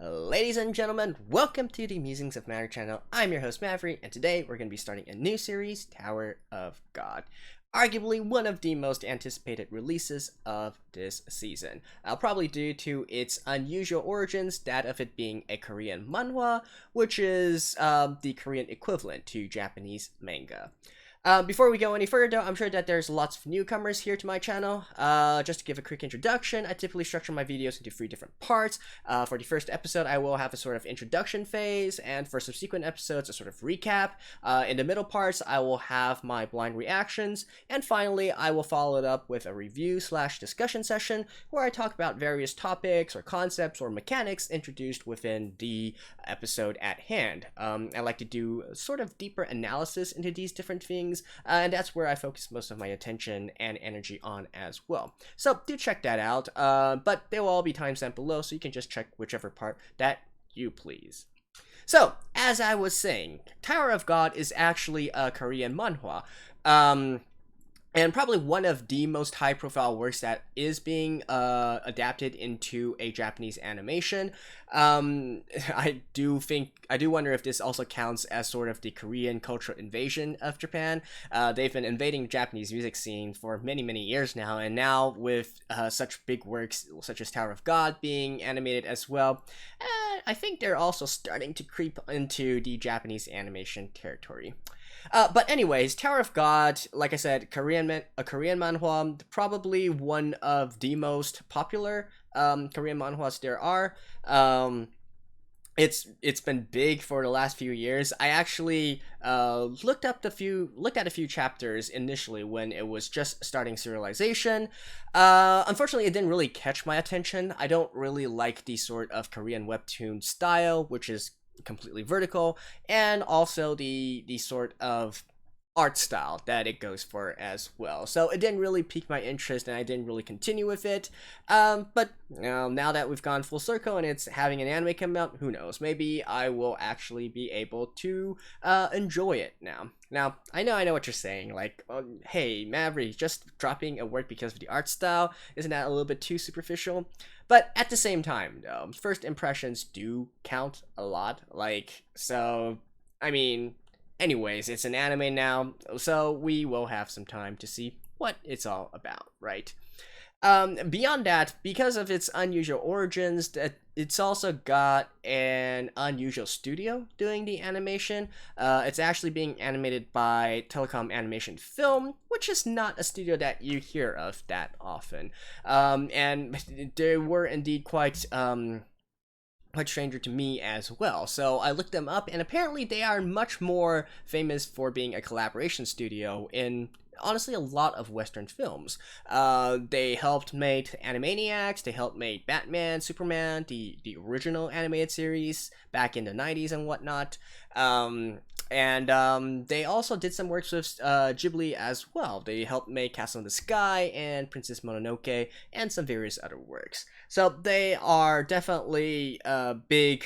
Ladies and gentlemen, welcome to the Musings of Matter channel. I'm your host Maverick, and today we're going to be starting a new series, Tower of God. Arguably one of the most anticipated releases of this season, probably due to its unusual origins, that of it being a Korean manhwa, which is the Korean equivalent to Japanese manga. Before we go any further, I'm sure that there's lots of newcomers here to my channel. Just to give a quick introduction, I typically structure my videos into 3 different parts. For the first episode, I will have a sort of introduction phase, and for subsequent episodes, a sort of recap. In the middle parts, I will have my blind reactions, and finally, I will follow it up with a review/discussion session where I talk about various topics or concepts or mechanics introduced within the episode at hand. I like to do sort of deeper analysis into these different things. And that's where I focus most of my attention and energy on as well. So do check that out, but they will all be timestamped below, so you can just check whichever part that you please. So, as I was saying, Tower of God is actually a Korean manhwa. And probably one of the most high-profile works that is being adapted into a Japanese animation. I do wonder if this also counts as sort of the Korean cultural invasion of Japan. They've been invading the Japanese music scene for many years now, and now with such big works such as Tower of God being animated as well, I think they're also starting to creep into the Japanese animation territory. But anyways, Tower of God, like I said, a Korean manhwa, probably one of the most popular Korean manhwas there are. It's been big for the last few years. I actually looked at a few chapters initially when it was just starting serialization. Unfortunately, it didn't really catch my attention. I don't really like the sort of Korean webtoon style, which is completely vertical, and also the sort of art style that it goes for as well. So it didn't really pique my interest, and I didn't really continue with it. But now that we've gone full circle and it's having an anime come out, who knows? Maybe I will actually be able to enjoy it now. Now, I know what you're saying, like, hey, Maverick, just dropping a work because of the art style, isn't that a little bit too superficial? But at the same time, though, first impressions do count a lot, like, so, I mean, anyways, it's an anime now, so we will have some time to see what it's all about, right? Beyond that, because of its unusual origins, it's also got an unusual studio doing the animation. It's actually being animated by Telecom Animation Film, which is not a studio that you hear of that often. And they were indeed quite stranger to me as well. So I looked them up, and apparently they are much more famous for being a collaboration studio in honestly a lot of Western films. They helped make Animaniacs, they helped make Batman, Superman, the original animated series back in the 90s and whatnot. And they also did some works with Ghibli as well. They helped make Castle in the Sky and Princess Mononoke and some various other works. So they are definitely big.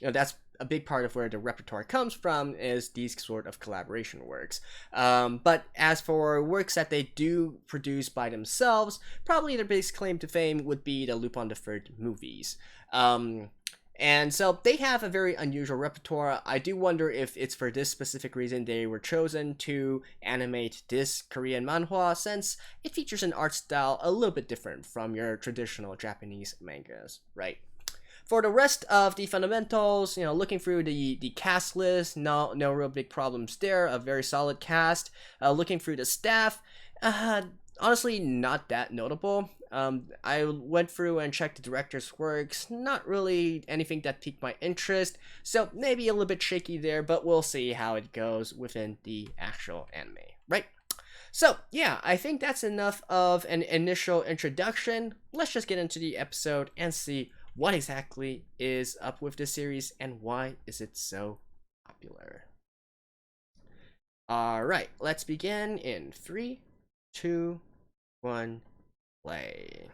That's a big part of where the repertoire comes from, is these sort of collaboration works. But as for works that they do produce by themselves, probably their biggest claim to fame would be the Lupin the Third movies. And so they have a very unusual repertoire. I do wonder if it's for this specific reason they were chosen to animate this Korean manhwa, since it features an art style a little bit different from your traditional Japanese mangas, right? For the rest of the fundamentals, looking through the cast list, no real big problems there. A very solid cast. Looking through the staff, honestly, not that notable. I went through and checked the director's works. Not really anything that piqued my interest. So maybe a little bit shaky there, but we'll see how it goes within the actual anime, right? So yeah, I think that's enough of an initial introduction. Let's just get into the episode and see what exactly is up with this series and why is it so popular. Alright, let's begin in 3, 2, 1, play.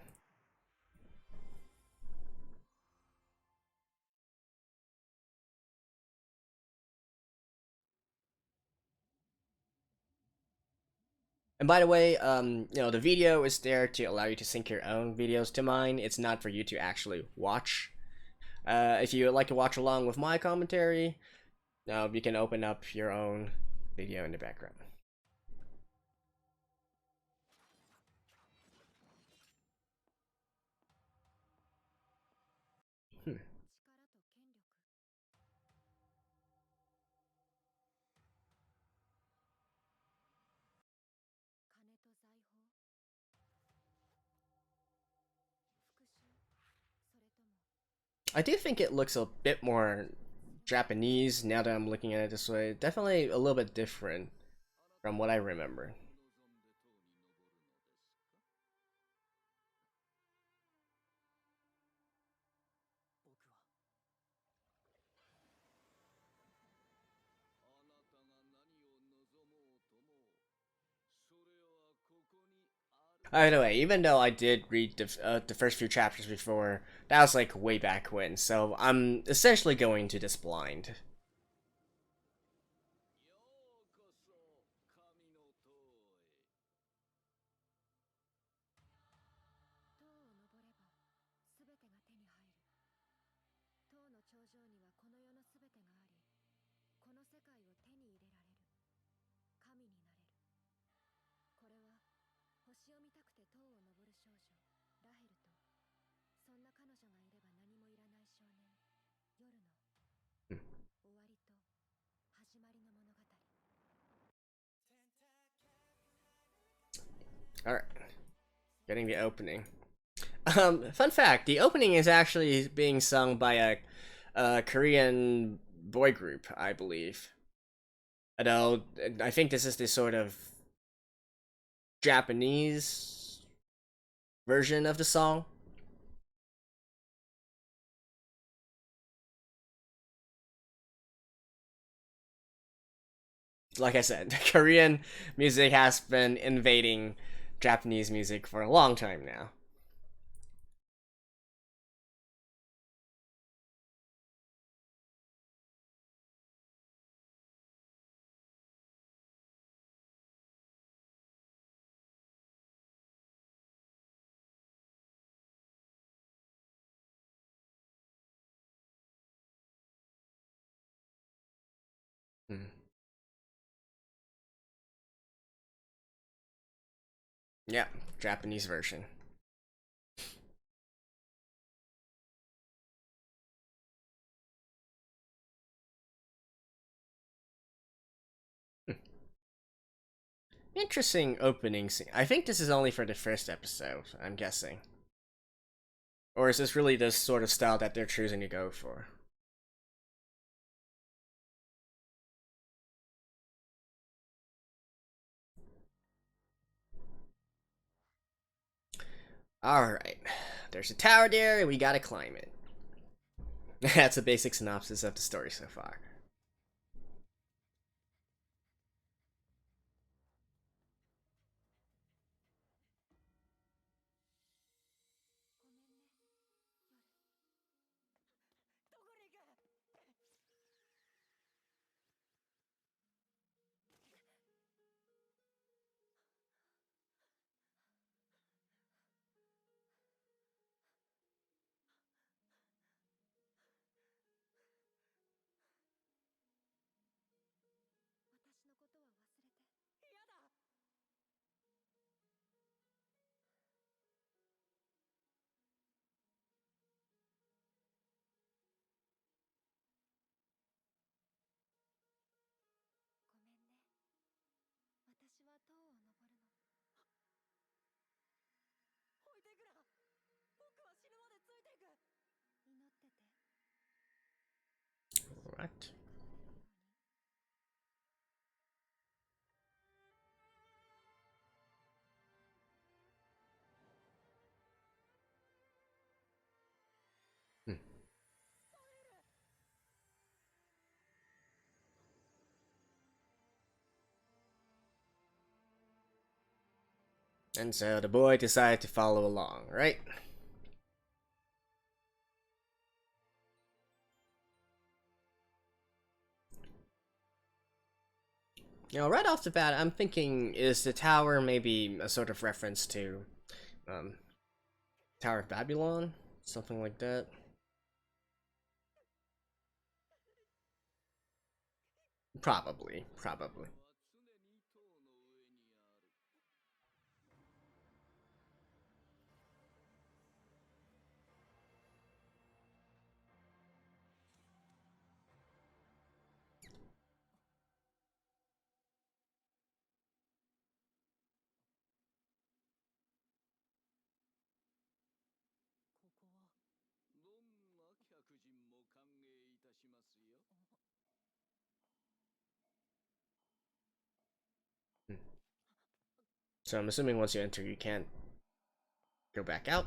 And by the way, the video is there to allow you to sync your own videos to mine. It's not for you to actually watch. If you would like to watch along with my commentary, you can open up your own video in the background. Hmm. I do think it looks a bit more Japanese now that I'm looking at it this way. Definitely a little bit different from what I remember. By the way, even though I did read the first few chapters before, that was like way back when, so I'm essentially going to this blind. Alright, getting the opening. Fun fact, the opening is actually being sung by a Korean boy group, I believe. Although, I think this is the sort of Japanese version of the song. Like I said, Korean music has been invading Japanese music for a long time now. Hmm. Yeah, Japanese version. Interesting opening scene. I think this is only for the first episode, I'm guessing. Or is this really the sort of style that they're choosing to go for? Alright. There's a tower there, and we gotta climb it. That's a basic synopsis of the story so far. What? Hmm. And so the boy decided to follow along, right? Right off the bat, I'm thinking, is the tower maybe a sort of reference to um, Tower of Babylon? Something like that? Probably, probably. So I'm assuming once you enter, you can't go back out.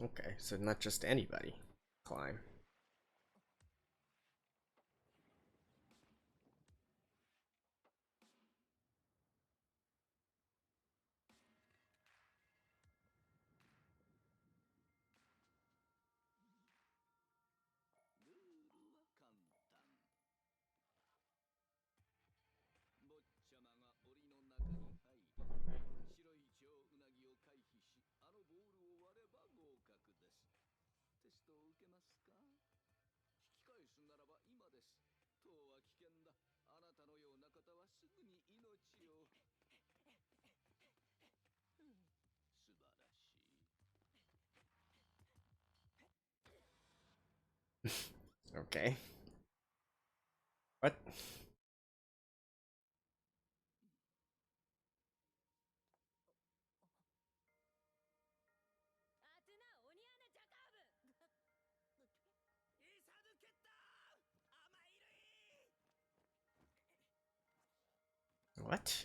Okay, so not just anybody climb. Okay. What? What?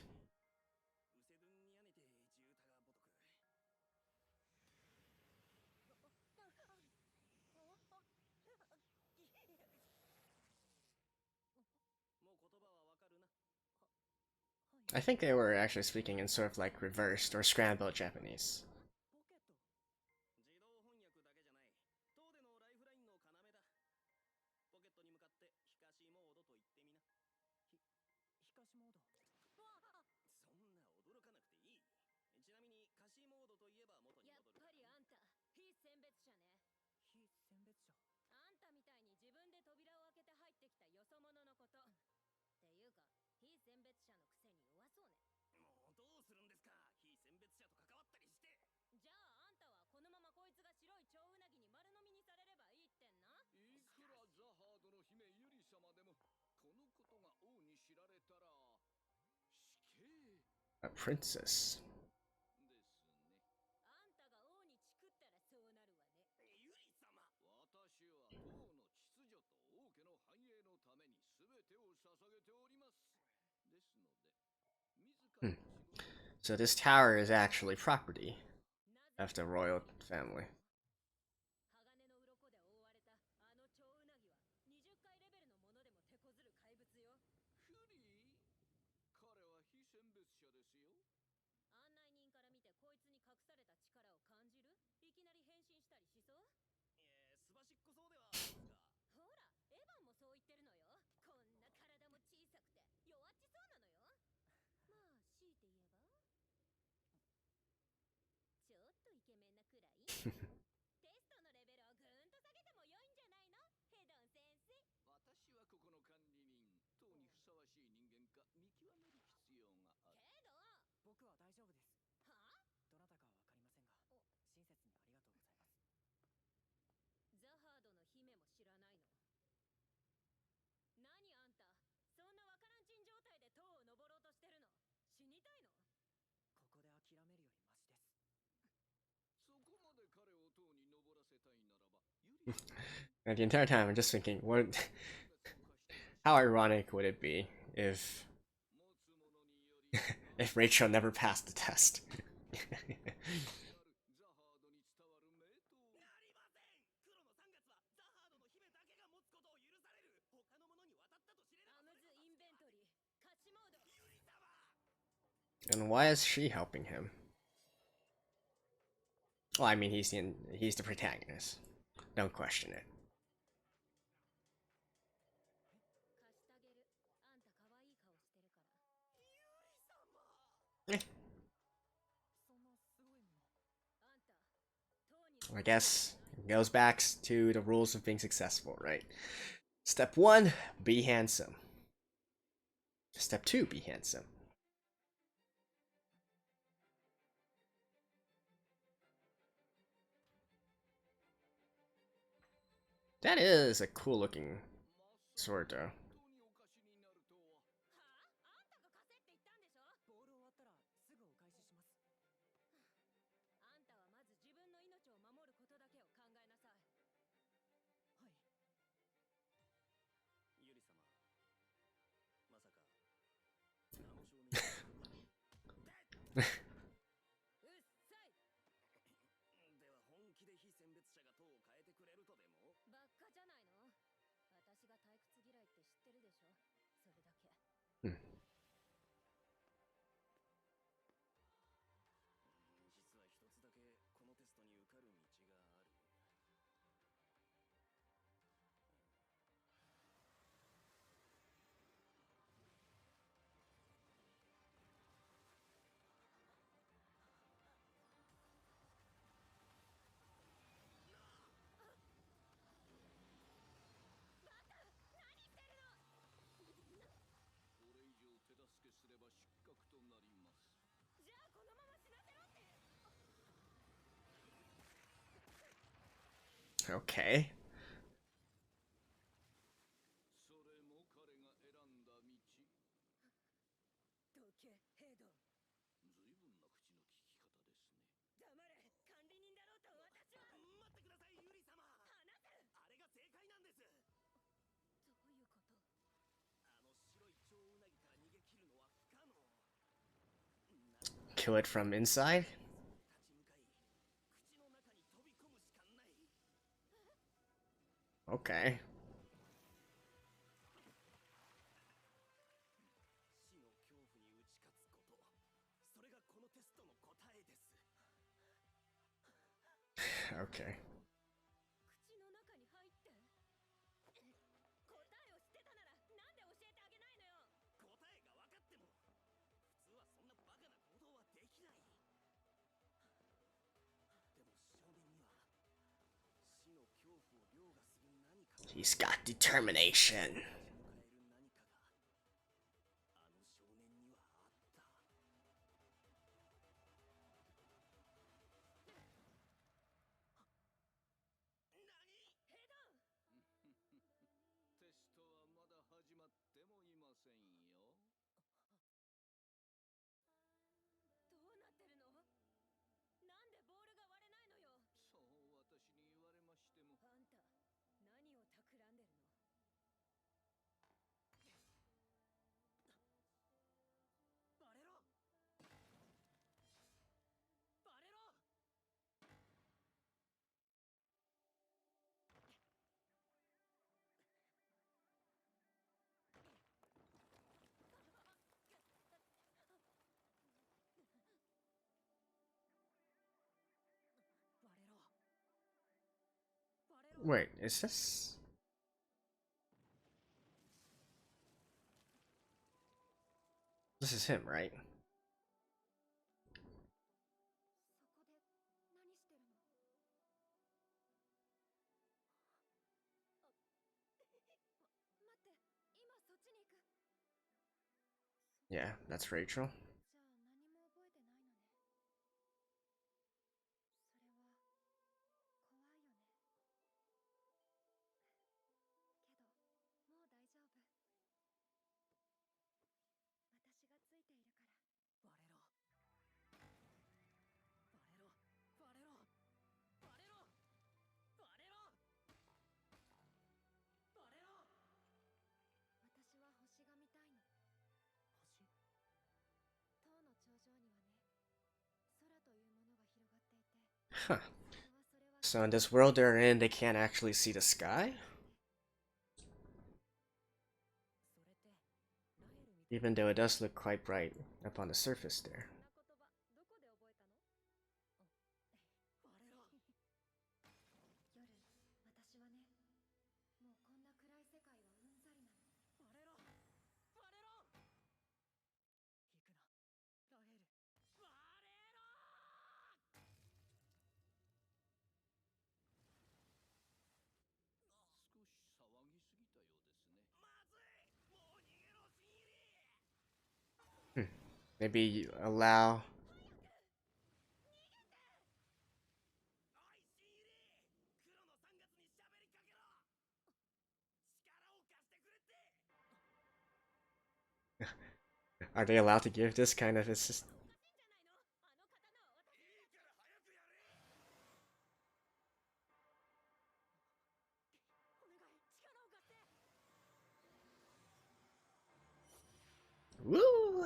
I think they were actually speaking in sort of like reversed or scrambled Japanese. A princess. Hmm. So this tower is actually property of the royal family. And the entire time, I'm just thinking, what? How ironic would it be if if Rachel never passed the test? And why is she helping him? Well, I mean, he's the protagonist. Don't question it. Eh. I guess it goes back to the rules of being successful, right? Step 1, be handsome. Step 2, be handsome. That is a cool looking sword, though. Hmm. Okay. Kill it from inside? Okay. Okay. He's got determination. Wait, is this... This is him, right? Yeah, that's Rachel. Huh. So in this world they're in, they can't actually see the sky? Even though it does look quite bright up on the surface there. Hmm. Maybe allow. Are they allowed to give this kind of assist? Woo!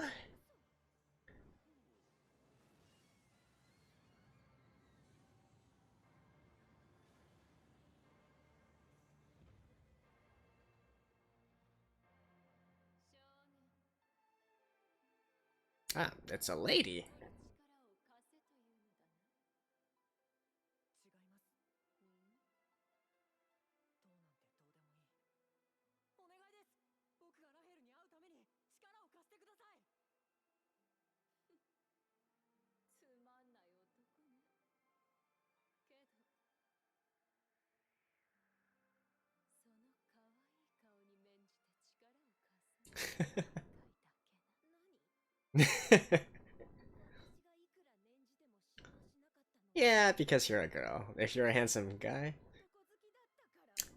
Ah, it's a lady. Yeah, because you're a girl. If you're a handsome guy,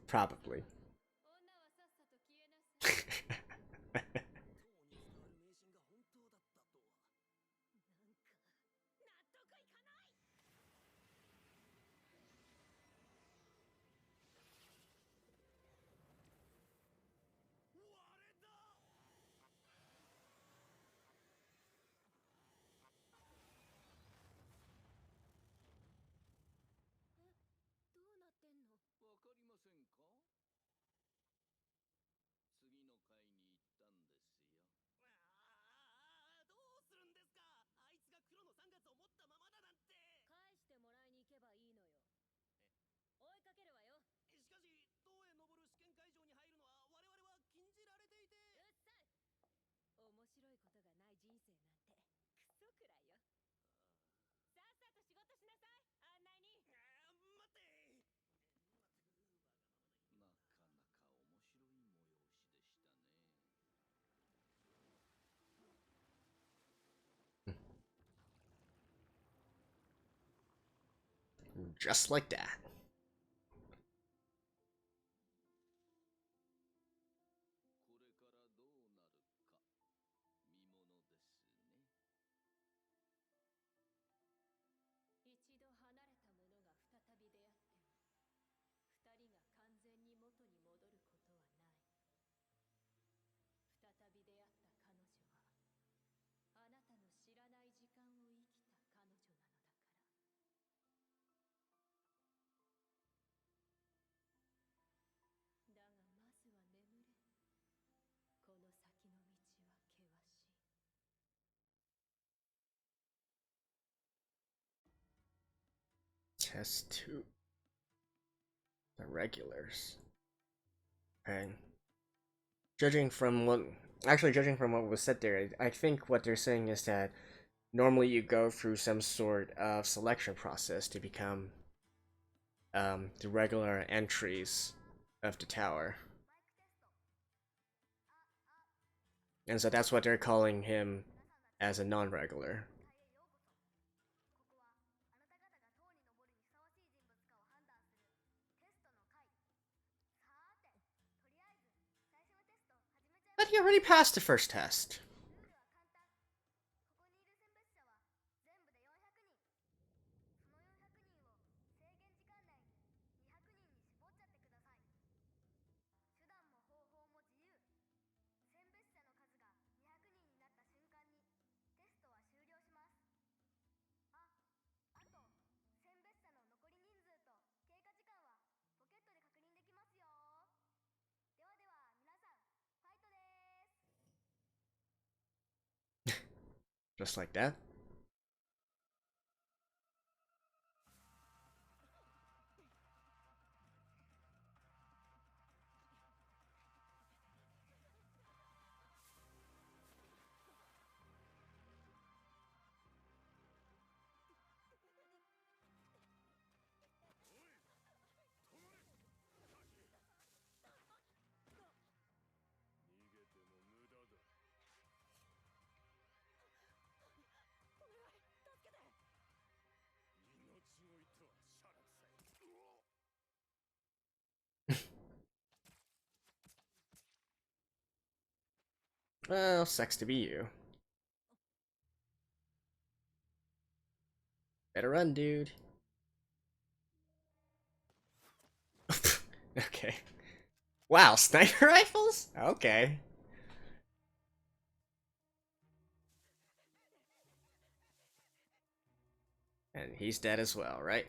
probably. Just like that. Test 2. The regulars. Okay. Judging from what judging from what was said there, I think what they're saying is that normally you go through some sort of selection process to become the regular entries of the tower. And so that's what they're calling him as a non-regular. But he already passed the first test. Just like that. Well, sucks to be you. Better run, dude. Okay. Wow, sniper rifles? Okay. And he's dead as well, right?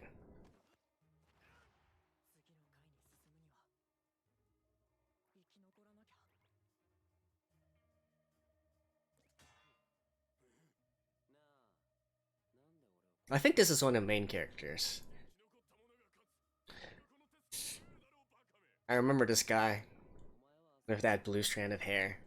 I think this is one of the main characters. I remember this guy with that blue strand of hair.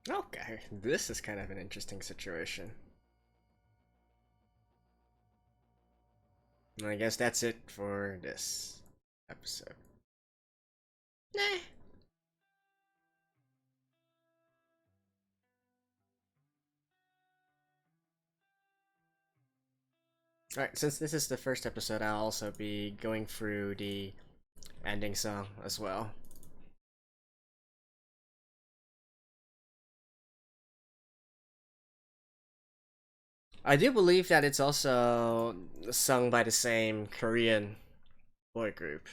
Okay, this is kind of an interesting situation. I guess that's it for this episode. Nah. Alright, since this is the first episode, I'll also be going through the ending song as well. I do believe that it's also sung by the same Korean boy group.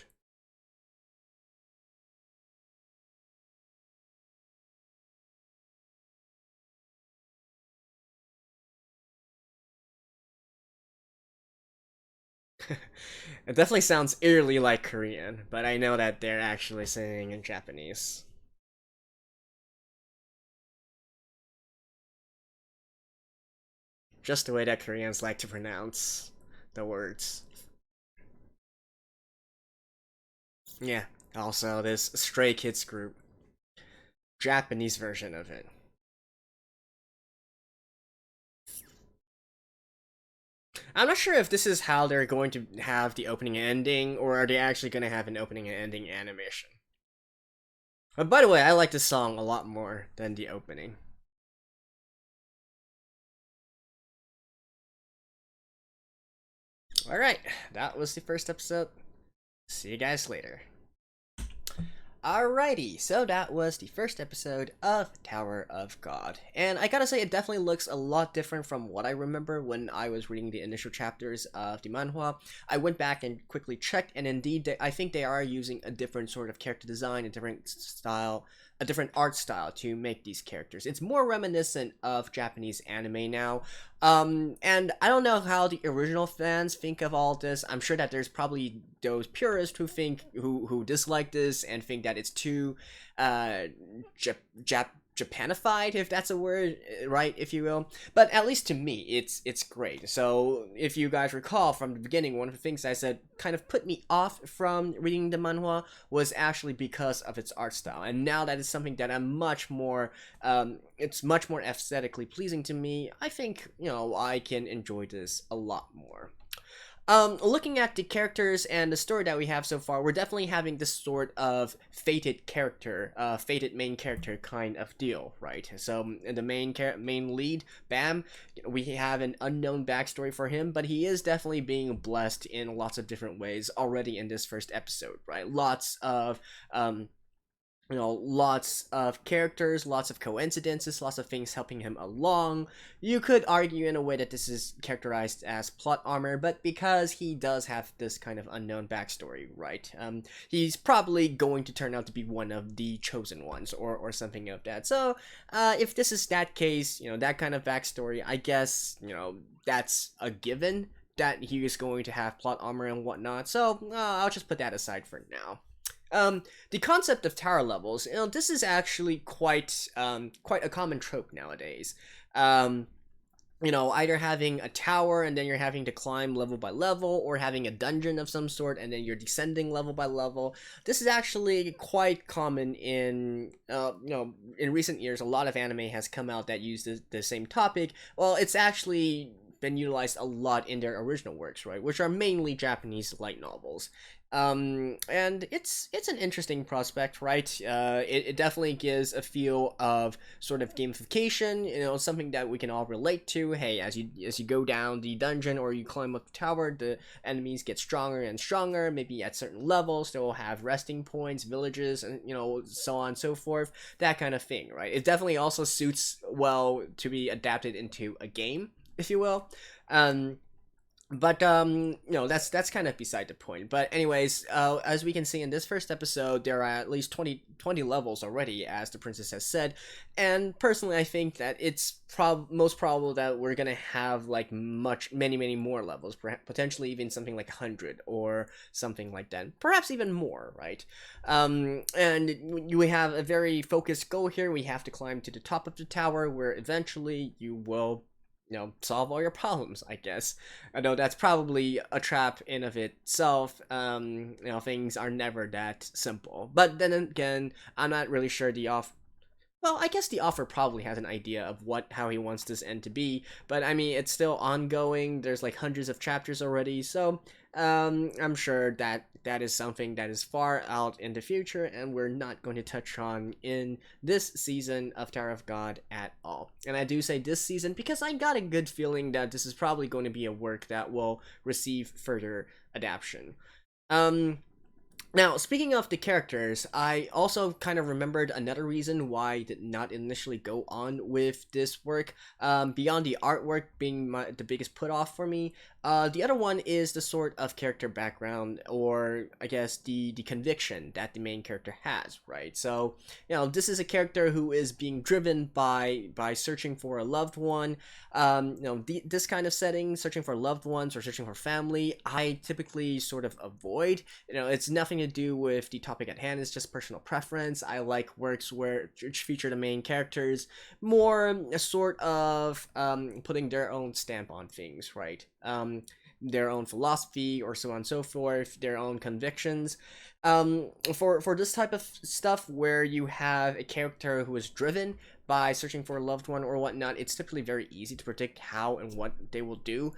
It definitely sounds eerily like Korean, but I know that they're actually singing in Japanese. Just the way that Koreans like to pronounce the words. Yeah, also this Stray Kids group. Japanese version of it. I'm not sure if this is how they're going to have the opening and ending, or are they actually going to have an opening and ending animation? But by the way, I like this song a lot more than the opening. Alright, that was the first episode. See you guys later. Alrighty, so that was the first episode of Tower of God. And I gotta say, it definitely looks a lot different from what I remember when I was reading the initial chapters of the manhwa. I went back and quickly checked, and indeed, I think they are using a different sort of character design, a different style a different art style to make these characters. It's more reminiscent of Japanese anime now. And I don't know how the original fans think of all this. I'm sure that there's probably those purists who dislike this and think that it's too uh Japanified, if that's a word, right, if you will. But at least to me, it's great. So if you guys recall from the beginning, one of the things I said kind of put me off from reading the manhwa was actually because of its art style. And now that is something that I'm much more, it's much more aesthetically pleasing to me. I think, I can enjoy this a lot more. Looking at the characters and the story that we have so far, we're definitely having this sort of fated character, fated main character kind of deal, right? So the main lead, Bam, we have an unknown backstory for him, but he is definitely being blessed in lots of different ways already in this first episode, right? Lots of characters, lots of coincidences, lots of things helping him along. You could argue in a way that this is characterized as plot armor, but because he does have this kind of unknown backstory, right? He's probably going to turn out to be one of the chosen ones, or something of that. So, if this is that case, that kind of backstory, I guess, that's a given that he is going to have plot armor and whatnot. So, I'll just put that aside for now. The concept of tower levels, this is actually quite a common trope nowadays. Either having a tower and then you're having to climb level by level, or having a dungeon of some sort and then you're descending level by level. This is actually quite common in recent years. A lot of anime has come out that use the same topic. Well, it's actually been utilized a lot in their original works, right, which are mainly Japanese light novels. And it's an interesting prospect, right? It definitely gives a feel of sort of gamification, something that we can all relate to. Hey, as you go down the dungeon or you climb up the tower, the enemies get stronger and stronger. Maybe at certain levels they will have resting points, villages, and so on and so forth, that kind of thing, right? It definitely also suits well to be adapted into a game, if you will. But that's kind of beside the point. But anyways, as we can see in this first episode, there are at least 20 levels already, as the princess has said. And personally, I think that it's most probable that we're gonna have like many more levels, potentially even something like 100 or something like that, perhaps even more, right? And we have a very focused goal here. We have to climb to the top of the tower, where eventually you will solve all your problems, I guess. I know that's probably a trap in of itself. Things are never that simple. But then again, I'm not really sure well, I guess the author probably has an idea of how he wants this end to be, but I mean, it's still ongoing. There's like hundreds of chapters already, so I'm sure that is something that is far out in the future, and we're not going to touch on in this season of Tower of God at all. And I do say this season because I got a good feeling that this is probably going to be a work that will receive further adaptation. Now, speaking of the characters, I also kind of remembered another reason why I did not initially go on with this work, beyond the artwork being the biggest put off for me. The other one is the sort of character background, or I guess the conviction that the main character has, right? So, this is a character who is being driven by searching for a loved one. This kind of setting, searching for loved ones or searching for family, I typically sort of avoid. It's nothing to do with the topic at hand. It's just personal preference. I like works which feature the main characters more a sort of putting their own stamp on things, right? Their own philosophy, or so on and so forth, their own convictions. For this type of stuff where you have a character who is driven by searching for a loved one or whatnot, it's typically very easy to predict how and what they will do.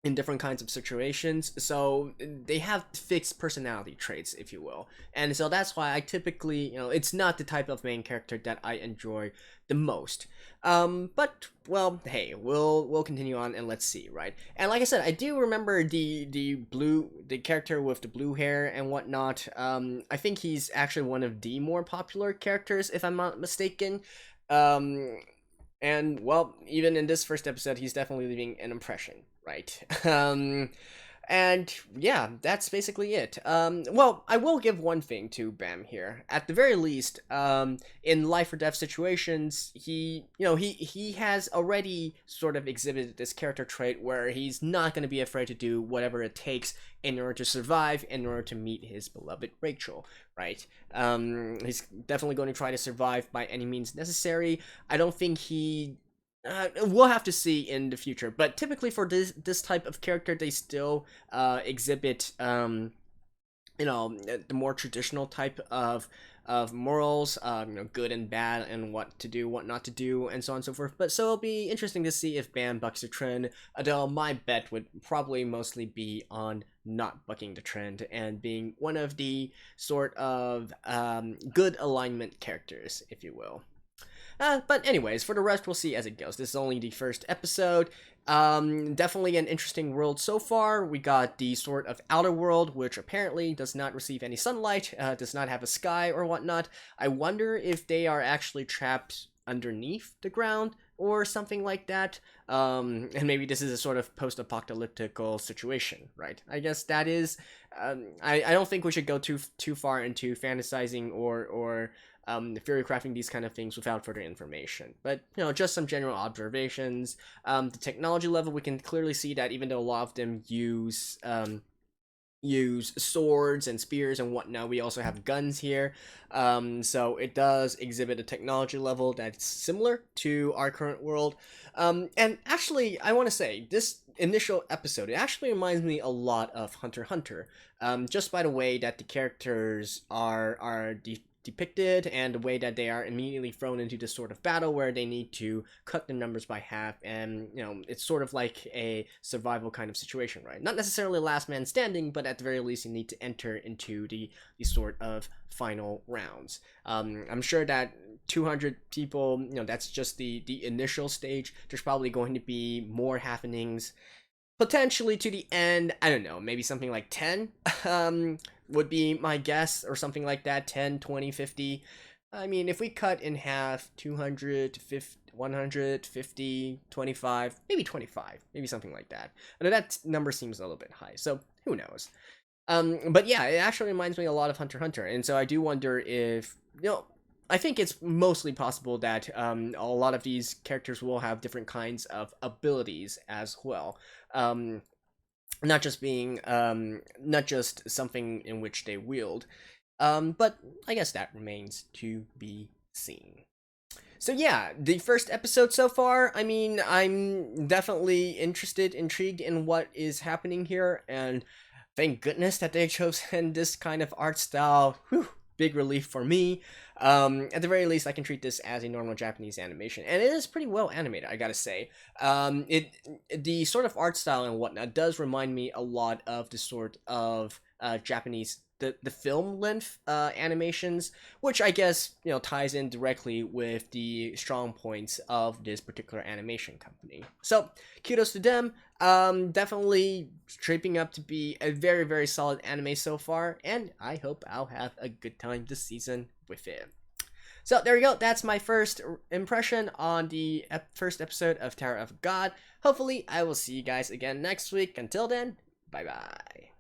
In different kinds of situations, so they have fixed personality traits, if you will, and so that's why I typically, it's not the type of main character that I enjoy the most. But well, hey, we'll continue on and let's see, right? And like I said, I do remember the character with the blue hair and whatnot. I think he's actually one of the more popular characters, if I'm not mistaken. And well, even in this first episode, he's definitely leaving an impression, right? And yeah, that's basically it. Well, I will give one thing to Bam here. At the very least, in life or death situations, he has already sort of exhibited this character trait where he's not going to be afraid to do whatever it takes in order to survive, in order to meet his beloved Rachel, right? He's definitely going to try to survive by any means necessary. I don't think we'll have to see in the future, but typically for this type of character, they still exhibit the more traditional type of morals, good and bad, and what to do, what not to do, and so on and so forth. But so it'll be interesting to see if Bam bucks the trend. Although my bet would probably mostly be on not bucking the trend and being one of the sort of good alignment characters, if you will. But anyways, for the rest, we'll see as it goes. This is only the first episode. Definitely an interesting world so far. We got the sort of outer world, which apparently does not receive any sunlight, does not have a sky or whatnot. I wonder if they are actually trapped underneath the ground or something like that. And maybe this is a sort of post-apocalyptical situation, right? I guess that is. I don't think we should go too far into fantasizing or theory crafting these kind of things without further information. But, just some general observations. The technology level, we can clearly see that even though a lot of them use swords and spears and whatnot, we also have guns here. So it does exhibit a technology level that's similar to our current world. And actually, I want to say, this initial episode, it actually reminds me a lot of Hunter x Hunter. Just by the way that the characters are depicted and the way that they are immediately thrown into this sort of battle where they need to cut the numbers by half, and it's sort of like a survival kind of situation, right? Not necessarily last man standing, but at the very least you need to enter into the sort of final rounds. I'm sure that 200 people, that's just the initial stage. There's probably going to be more happenings potentially to the end. I don't know, maybe something like 10 would be my guess, or something like that. 10, 20, 50. I mean, if we cut in half 200 to 50, 150, 25, maybe 25, maybe something like that. And that number seems a little bit high, so who knows. But yeah, it actually reminds me a lot of Hunter x Hunter, and so I do wonder if, I think it's mostly possible that a lot of these characters will have different kinds of abilities as well. Not just something in which they wield. But I guess that remains to be seen. So yeah, the first episode so far, I mean, I'm definitely intrigued in what is happening here, and thank goodness that they chosen this kind of art style. Whew, big relief for me. At the very least, I can treat this as a normal Japanese animation, and it is pretty well animated, I gotta say. The sort of art style and whatnot does remind me a lot of the sort of Japanese the film length animations, which I guess ties in directly with the strong points of this particular animation company. So kudos to them. Definitely shaping up to be a very, very solid anime so far, and I hope I'll have a good time this season with it. So there we go. That's my first impression on the first episode of Tower of God. Hopefully, I will see you guys again next week. Until then, bye bye.